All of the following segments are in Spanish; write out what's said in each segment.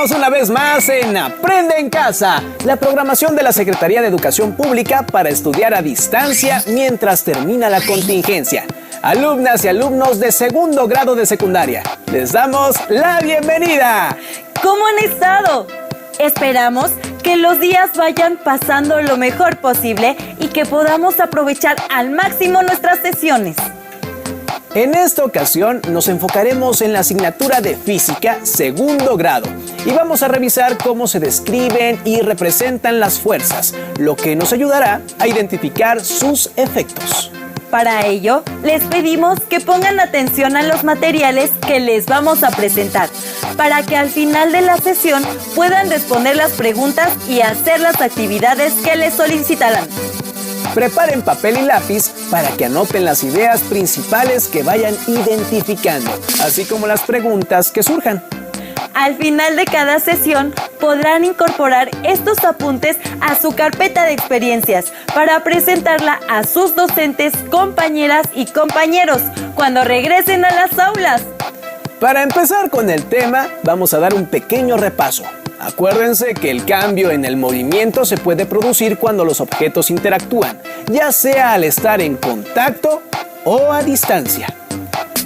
Estamos una vez más en Aprende en Casa, la programación de la Secretaría de Educación Pública para estudiar a distancia mientras termina la contingencia. Alumnas y alumnos de segundo grado de secundaria, les damos la bienvenida. ¿Cómo han estado? Esperamos que los días vayan pasando lo mejor posible y que podamos aprovechar al máximo nuestras sesiones. En esta ocasión nos enfocaremos en la asignatura de Física segundo grado y vamos a revisar cómo se describen y representan las fuerzas, lo que nos ayudará a identificar sus efectos. Para ello, les pedimos que pongan atención a los materiales que les vamos a presentar, para que al final de la sesión puedan responder las preguntas y hacer las actividades que les solicitarán. Preparen papel y lápiz para que anoten las ideas principales que vayan identificando, así como las preguntas que surjan. Al final de cada sesión podrán incorporar estos apuntes a su carpeta de experiencias para presentarla a sus docentes, compañeras y compañeros cuando regresen a las aulas. Para empezar con el tema, vamos a dar un pequeño repaso. Acuérdense que el cambio en el movimiento se puede producir cuando los objetos interactúan, ya sea al estar en contacto o a distancia.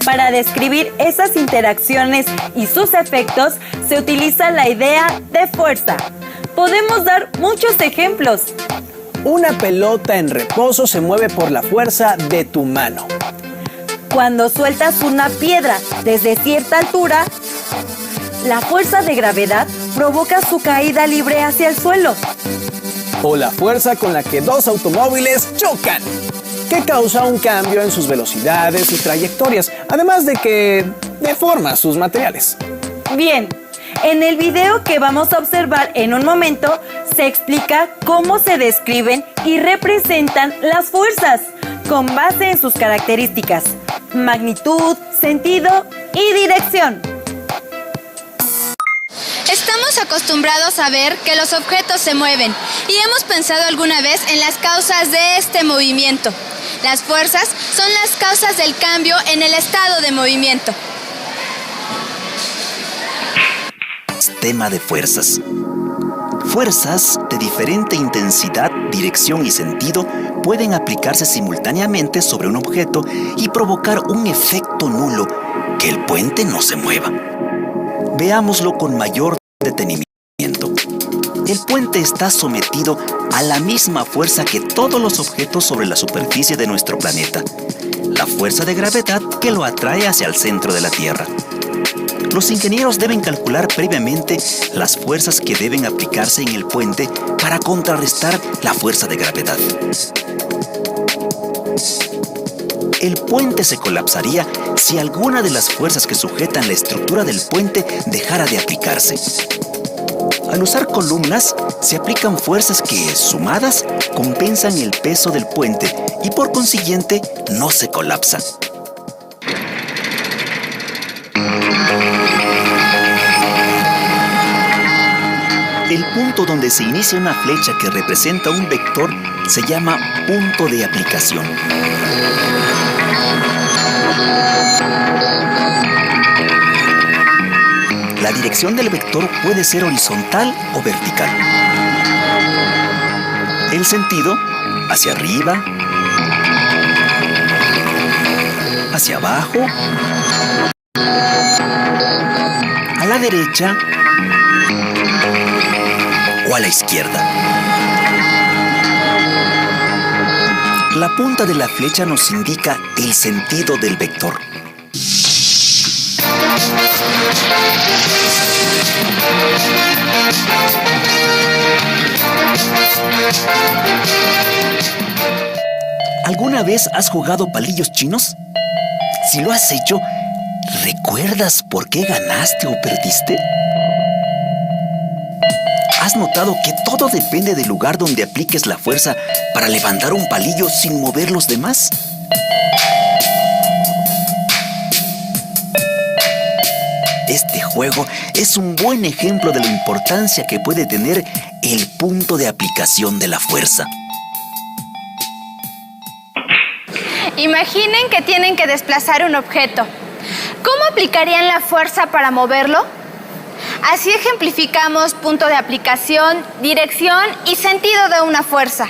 Para describir esas interacciones y sus efectos, se utiliza la idea de fuerza. Podemos dar muchos ejemplos. Una pelota en reposo se mueve por la fuerza de tu mano. Cuando sueltas una piedra desde cierta altura, la fuerza de gravedad provoca su caída libre hacia el suelo. O la fuerza con la que dos automóviles chocan, que causa un cambio en sus velocidades y trayectorias, además de que deforma sus materiales. Bien, en el video que vamos a observar en un momento, se explica cómo se describen y representan las fuerzas, con base en sus características, magnitud, sentido y dirección. Estamos acostumbrados a ver que los objetos se mueven y hemos pensado alguna vez en las causas de este movimiento. Las fuerzas son las causas del cambio en el estado de movimiento. Tema de fuerzas. Fuerzas de diferente intensidad, dirección y sentido pueden aplicarse simultáneamente sobre un objeto y provocar un efecto nulo, que el puente no se mueva. Veámoslo con mayor detenimiento. El puente está sometido a la misma fuerza que todos los objetos sobre la superficie de nuestro planeta, la fuerza de gravedad que lo atrae hacia el centro de la Tierra. Los ingenieros deben calcular previamente las fuerzas que deben aplicarse en el puente para contrarrestar la fuerza de gravedad. El puente se colapsaría si alguna de las fuerzas que sujetan la estructura del puente dejara de aplicarse. Al usar columnas, se aplican fuerzas que, sumadas, compensan el peso del puente y por consiguiente no se colapsa. El punto donde se inicia una flecha que representa un vector se llama punto de aplicación. La dirección del vector puede ser horizontal o vertical. El sentido, hacia arriba, hacia abajo, a la derecha o a la izquierda. La punta de la flecha nos indica el sentido del vector. ¿Alguna vez has jugado palillos chinos? Si lo has hecho, ¿recuerdas por qué ganaste o perdiste? ¿Has notado que todo depende del lugar donde apliques la fuerza para levantar un palillo sin mover los demás? Este juego es un buen ejemplo de la importancia que puede tener el punto de aplicación de la fuerza. Imaginen que tienen que desplazar un objeto. ¿Cómo aplicarían la fuerza para moverlo? Así ejemplificamos punto de aplicación, dirección y sentido de una fuerza.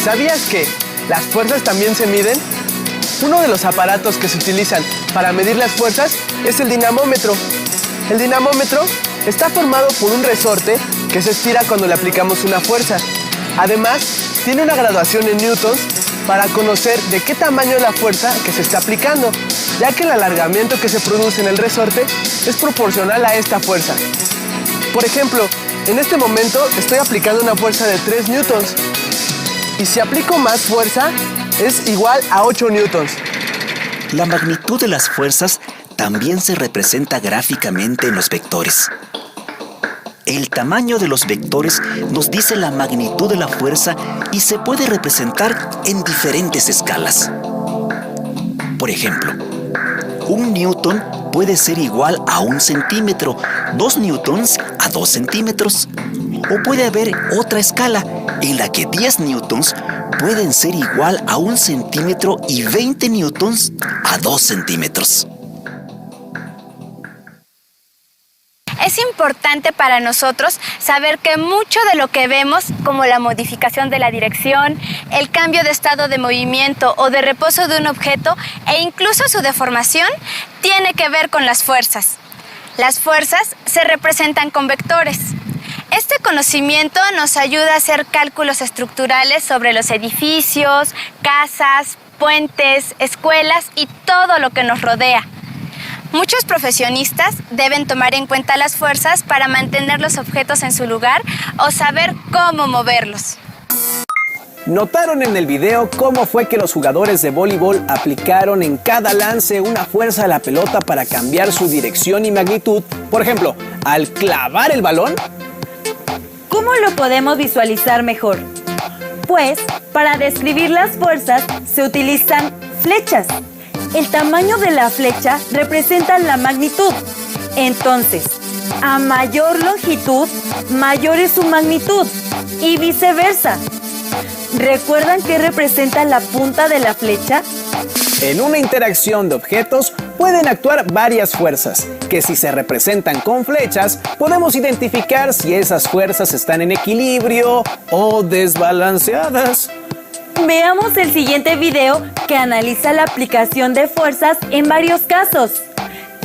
¿Sabías que las fuerzas también se miden? Uno de los aparatos que se utilizan para medir las fuerzas es el dinamómetro. El dinamómetro está formado por un resorte que se estira cuando le aplicamos una fuerza. Además, tiene una graduación en newtons para conocer de qué tamaño es la fuerza que se está aplicando, ya que el alargamiento que se produce en el resorte es proporcional a esta fuerza. Por ejemplo, en este momento estoy aplicando una fuerza de 3 newtons. Y si aplico más fuerza, es igual a 8 newtons. La magnitud de las fuerzas también se representa gráficamente en los vectores. El tamaño de los vectores nos dice la magnitud de la fuerza y se puede representar en diferentes escalas. Por ejemplo, 1 newton puede ser igual a 1 centímetro, 2 newtons a 2 centímetros. O puede haber otra escala en la que 10 newtons pueden ser igual a 1 centímetro y 20 newtons a 2 centímetros. Es importante para nosotros saber que mucho de lo que vemos, como la modificación de la dirección, el cambio de estado de movimiento o de reposo de un objeto e incluso su deformación, tiene que ver con las fuerzas. Las fuerzas se representan con vectores. Este conocimiento nos ayuda a hacer cálculos estructurales sobre los edificios, casas, puentes, escuelas y todo lo que nos rodea. Muchos profesionistas deben tomar en cuenta las fuerzas para mantener los objetos en su lugar o saber cómo moverlos. ¿Notaron en el video cómo fue que los jugadores de voleibol aplicaron en cada lance una fuerza a la pelota para cambiar su dirección y magnitud? Por ejemplo, al clavar el balón. ¿Cómo lo podemos visualizar mejor? Pues, para describir las fuerzas se utilizan flechas. El tamaño de la flecha representa la magnitud. Entonces, a mayor longitud, mayor es su magnitud. Y viceversa. ¿Recuerdan qué representa la punta de la flecha? En una interacción de objetos pueden actuar varias fuerzas, que si se representan con flechas, podemos identificar si esas fuerzas están en equilibrio o desbalanceadas. Veamos el siguiente video que analiza la aplicación de fuerzas en varios casos.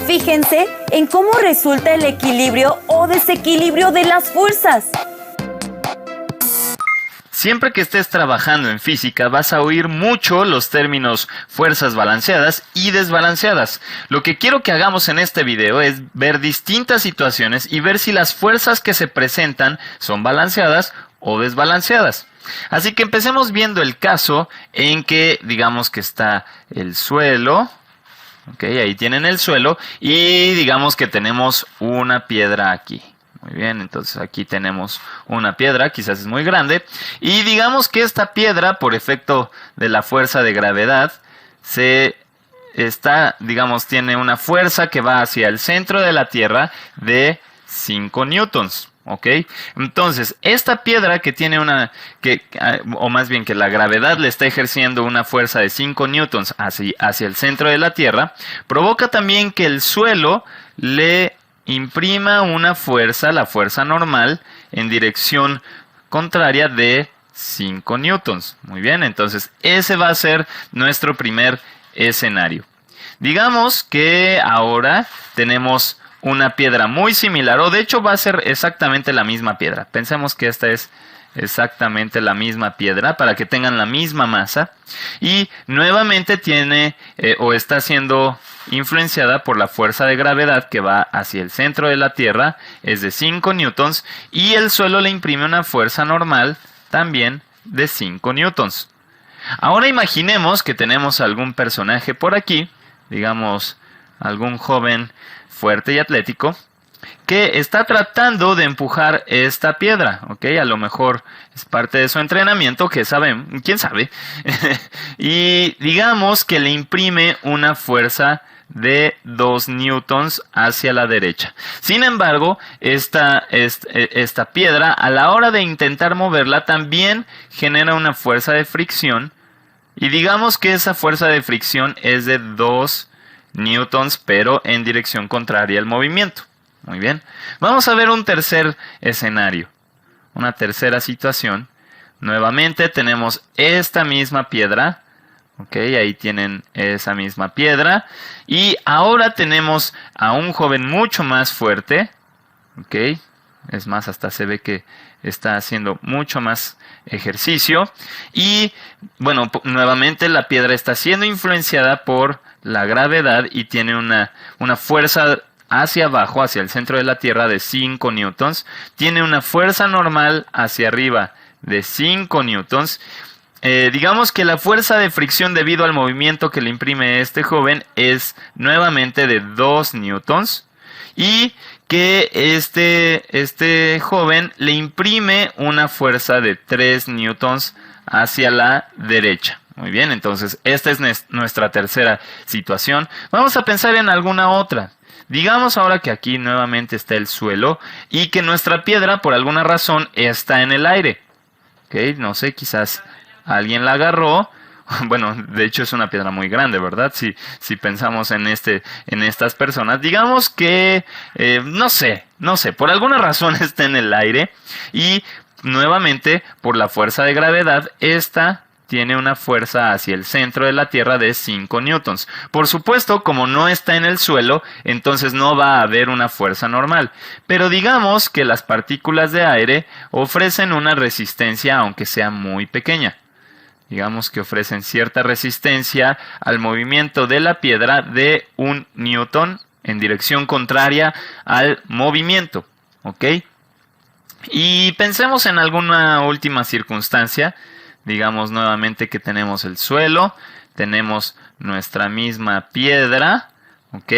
Fíjense en cómo resulta el equilibrio o desequilibrio de las fuerzas. Siempre que estés trabajando en física vas a oír mucho los términos fuerzas balanceadas y desbalanceadas. Lo que quiero que hagamos en este video es ver distintas situaciones y ver si las fuerzas que se presentan son balanceadas o desbalanceadas. Así que empecemos viendo el caso en que digamos que está el suelo. Ok, ahí tienen el suelo y digamos que tenemos una piedra aquí. Muy bien, entonces aquí tenemos una piedra, quizás es muy grande, y digamos que esta piedra, por efecto de la fuerza de gravedad, tiene una fuerza que va hacia el centro de la Tierra de 5 newtons. ¿Ok? Entonces, esta piedra que tiene que la gravedad le está ejerciendo una fuerza de 5 newtons hacia el centro de la Tierra, provoca también que el suelo le imprima una fuerza, la fuerza normal, en dirección contraria de 5 newtons. Muy bien, entonces ese va a ser nuestro primer escenario. Digamos que ahora tenemos una piedra muy similar, o de hecho va a ser exactamente la misma piedra. Pensemos que esta es exactamente la misma piedra para que tengan la misma masa y nuevamente tiene o está siendo influenciada por la fuerza de gravedad que va hacia el centro de la Tierra, es de 5 newtons y el suelo le imprime una fuerza normal también de 5 newtons. Ahora imaginemos que tenemos algún personaje por aquí, digamos algún joven fuerte y atlético, que está tratando de empujar esta piedra, ¿ok? A lo mejor es parte de su entrenamiento, que saben, quién sabe. Y digamos que le imprime una fuerza de 2 newtons hacia la derecha. Sin embargo, esta piedra, a la hora de intentar moverla, también genera una fuerza de fricción. Y digamos que esa fuerza de fricción es de 2 newtons, pero en dirección contraria al movimiento. Muy bien. Vamos a ver un tercer escenario, una tercera situación. Nuevamente tenemos esta misma piedra. Ok, ahí tienen esa misma piedra. Y ahora tenemos a un joven mucho más fuerte. Ok, es más, hasta se ve que está haciendo mucho más ejercicio. Y bueno, nuevamente la piedra está siendo influenciada por la gravedad y tiene una fuerza hacia abajo, hacia el centro de la Tierra, de 5 newtons. Tiene una fuerza normal hacia arriba de 5 newtons. Digamos que la fuerza de fricción debido al movimiento que le imprime este joven es nuevamente de 2 newtons. Y que este joven le imprime una fuerza de 3 newtons hacia la derecha. Muy bien, entonces esta es nuestra tercera situación. Vamos a pensar en alguna otra. Digamos ahora que aquí nuevamente está el suelo y que nuestra piedra por alguna razón está en el aire. Ok, no sé, quizás alguien la agarró. Bueno, de hecho es una piedra muy grande, ¿verdad? Si pensamos en estas personas. Digamos que, no sé, por alguna razón está en el aire. Y nuevamente, por la fuerza de gravedad, esta tiene una fuerza hacia el centro de la Tierra de 5 newtons. Por supuesto, como no está en el suelo, entonces no va a haber una fuerza normal. Pero digamos que las partículas de aire ofrecen una resistencia, aunque sea muy pequeña. Digamos que ofrecen cierta resistencia al movimiento de la piedra de 1 newton en dirección contraria al movimiento. ¿Ok? Y pensemos en alguna última circunstancia. Digamos nuevamente que tenemos el suelo, tenemos nuestra misma piedra, ¿ok?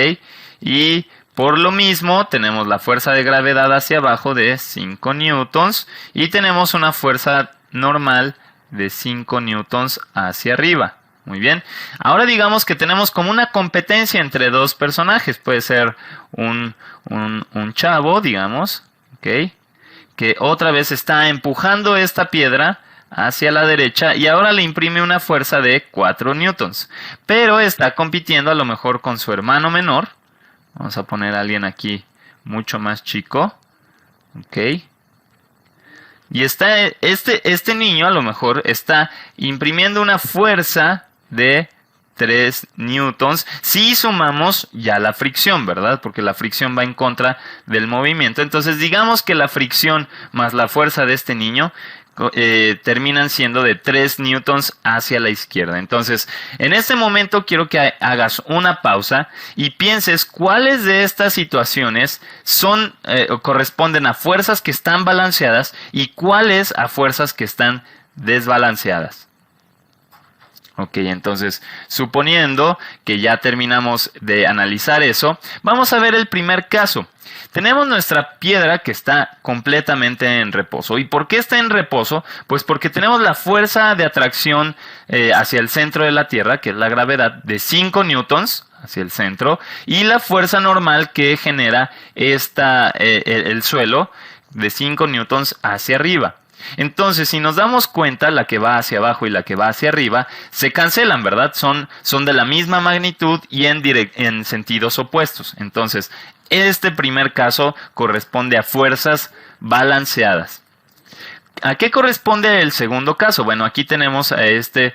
Y por lo mismo tenemos la fuerza de gravedad hacia abajo de 5 newtons y tenemos una fuerza normal de 5 newtons hacia arriba. Muy bien. Ahora digamos que tenemos como una competencia entre dos personajes. Puede ser un chavo, digamos, ¿ok? Que otra vez está empujando esta piedra hacia la derecha y ahora le imprime una fuerza de 4 newtons. Pero está compitiendo a lo mejor con su hermano menor. Vamos a poner a alguien aquí mucho más chico. Ok. Y está este niño a lo mejor está imprimiendo una fuerza de 3 newtons si sumamos ya la fricción, ¿verdad? Porque la fricción va en contra del movimiento. Entonces digamos que la fricción más la fuerza de este niño terminan siendo de 3 newtons hacia la izquierda. Entonces, en este momento quiero que hagas una pausa y pienses cuáles de estas situaciones son corresponden a fuerzas que están balanceadas y cuáles a fuerzas que están desbalanceadas. Ok, entonces, suponiendo que ya terminamos de analizar eso, vamos a ver el primer caso. Tenemos nuestra piedra que está completamente en reposo. ¿Y por qué está en reposo? Pues porque tenemos la fuerza de atracción hacia el centro de la Tierra, que es la gravedad, de 5 newtons hacia el centro, y la fuerza normal que genera el suelo de 5 newtons hacia arriba. Entonces, si nos damos cuenta, la que va hacia abajo y la que va hacia arriba se cancelan, ¿verdad? Son de la misma magnitud y en sentidos opuestos. Entonces, este primer caso corresponde a fuerzas balanceadas. ¿A qué corresponde el segundo caso? Bueno, aquí tenemos a este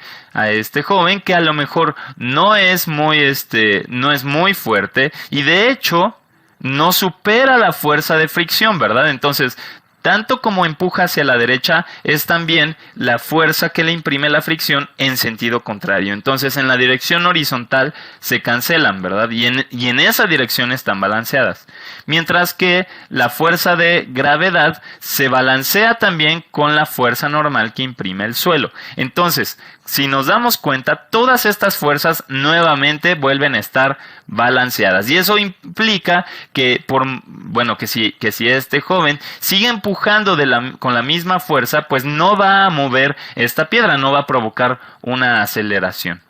joven que a lo mejor no es muy fuerte y de hecho no supera la fuerza de fricción, ¿verdad? Entonces, tanto como empuja hacia la derecha, es también la fuerza que le imprime la fricción en sentido contrario. Entonces, en la dirección horizontal se cancelan, ¿verdad? Y en esa dirección están balanceadas. Mientras que la fuerza de gravedad se balancea también con la fuerza normal que imprime el suelo. Entonces, si nos damos cuenta, todas estas fuerzas nuevamente vuelven a estar balanceadas. Y eso implica que, que si este joven sigue empujando con la misma fuerza, pues no va a mover esta piedra, no va a provocar una aceleración.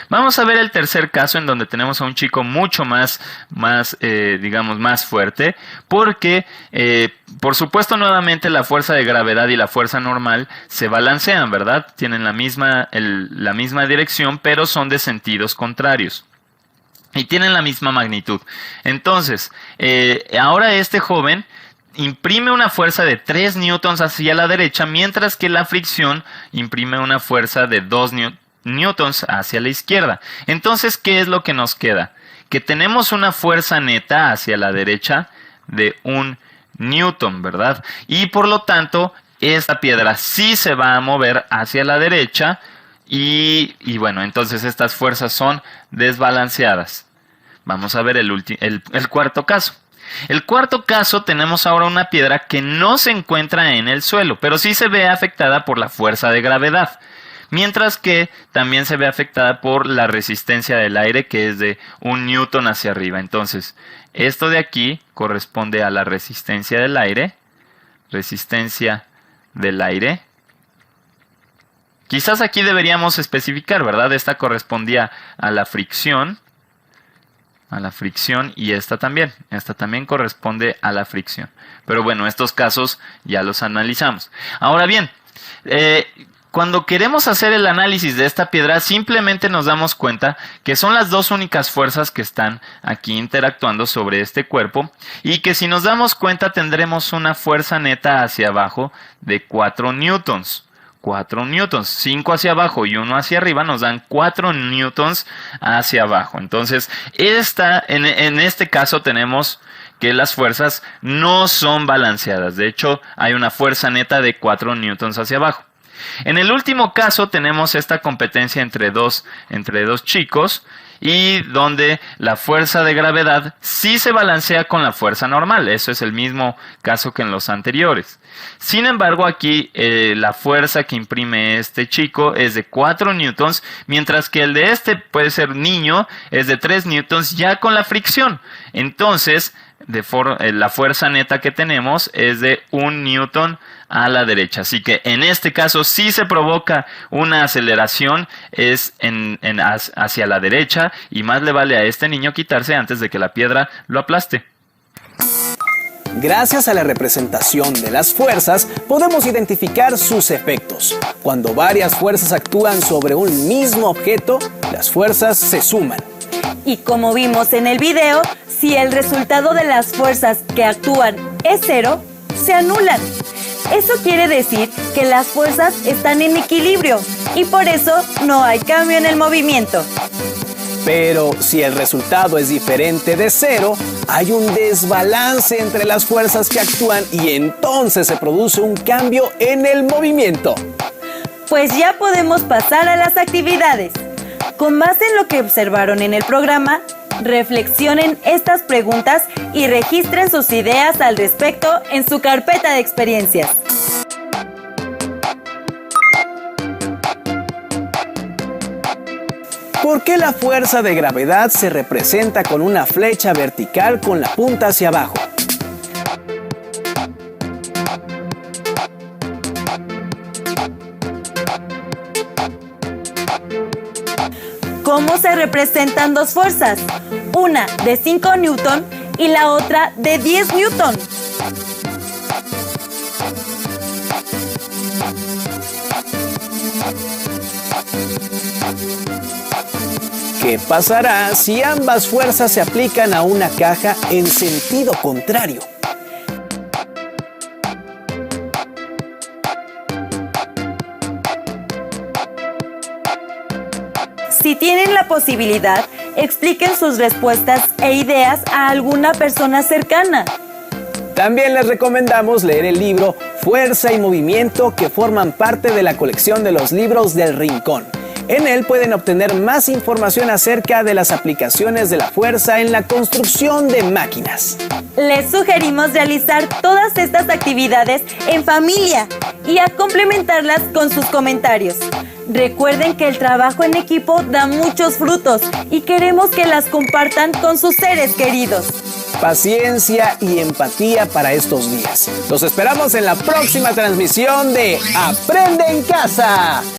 Vamos a ver el tercer caso, en donde tenemos a un chico mucho más fuerte, porque por supuesto nuevamente la fuerza de gravedad y la fuerza normal se balancean, ¿verdad? Tienen la misma dirección, pero son de sentidos contrarios y tienen la misma magnitud. Entonces, ahora este joven imprime una fuerza de 3 newtons hacia la derecha, mientras que la fricción imprime una fuerza de 2 newtons hacia la izquierda. Entonces, ¿qué es lo que nos queda? Que tenemos una fuerza neta hacia la derecha de 1 newton, ¿verdad? Y por lo tanto, esta piedra sí se va a mover hacia la derecha y bueno, entonces estas fuerzas son desbalanceadas. Vamos a ver el cuarto caso. El cuarto caso, tenemos ahora una piedra que no se encuentra en el suelo, pero sí se ve afectada por la fuerza de gravedad. Mientras que también se ve afectada por la resistencia del aire, que es de 1 newton hacia arriba. Entonces, esto de aquí corresponde a la resistencia del aire. Resistencia del aire. Quizás aquí deberíamos especificar, ¿verdad? Esta correspondía a la fricción. Y esta también corresponde a la fricción. Pero bueno, estos casos ya los analizamos. Ahora bien, cuando queremos hacer el análisis de esta piedra, simplemente nos damos cuenta que son las dos únicas fuerzas que están aquí interactuando sobre este cuerpo, y que si nos damos cuenta tendremos una fuerza neta hacia abajo de 4 newtons. 4 newtons, 5 hacia abajo y 1 hacia arriba nos dan 4 newtons hacia abajo. Entonces, en este caso tenemos que las fuerzas no son balanceadas. De hecho, hay una fuerza neta de 4 newtons hacia abajo. En el último caso tenemos esta competencia entre dos chicos, y donde la fuerza de gravedad sí se balancea con la fuerza normal. Eso es el mismo caso que en los anteriores. Sin embargo, aquí la fuerza que imprime este chico es de 4 newtons, mientras que el de este, puede ser niño, es de 3 newtons ya con la fricción. Entonces, la fuerza neta que tenemos es de 1 newton a la derecha. Así que en este caso sí se provoca una aceleración, hacia la derecha, y más le vale a este niño quitarse antes de que la piedra lo aplaste. Gracias a la representación de las fuerzas, podemos identificar sus efectos. Cuando varias fuerzas actúan sobre un mismo objeto, las fuerzas se suman. Y como vimos en el video, si el resultado de las fuerzas que actúan es 0, se anulan. Eso quiere decir que las fuerzas están en equilibrio y por eso no hay cambio en el movimiento. Pero si el resultado es diferente de 0, hay un desbalance entre las fuerzas que actúan y entonces se produce un cambio en el movimiento. Pues ya podemos pasar a las actividades. Con base en lo que observaron en el programa, reflexionen estas preguntas y registren sus ideas al respecto en su carpeta de experiencias. ¿Por qué la fuerza de gravedad se representa con una flecha vertical con la punta hacia abajo? ¿Cómo se representan dos fuerzas? Una de 5 newton y la otra de 10 newton. ¿Qué pasará si ambas fuerzas se aplican a una caja en sentido contrario? Si tienen la posibilidad, expliquen sus respuestas e ideas a alguna persona cercana. También les recomendamos leer el libro Fuerza y Movimiento, que forman parte de la colección de los libros del Rincón. En él pueden obtener más información acerca de las aplicaciones de la fuerza en la construcción de máquinas. Les sugerimos realizar todas estas actividades en familia y a complementarlas con sus comentarios. Recuerden que el trabajo en equipo da muchos frutos y queremos que las compartan con sus seres queridos. Paciencia y empatía para estos días. Los esperamos en la próxima transmisión de Aprende en Casa.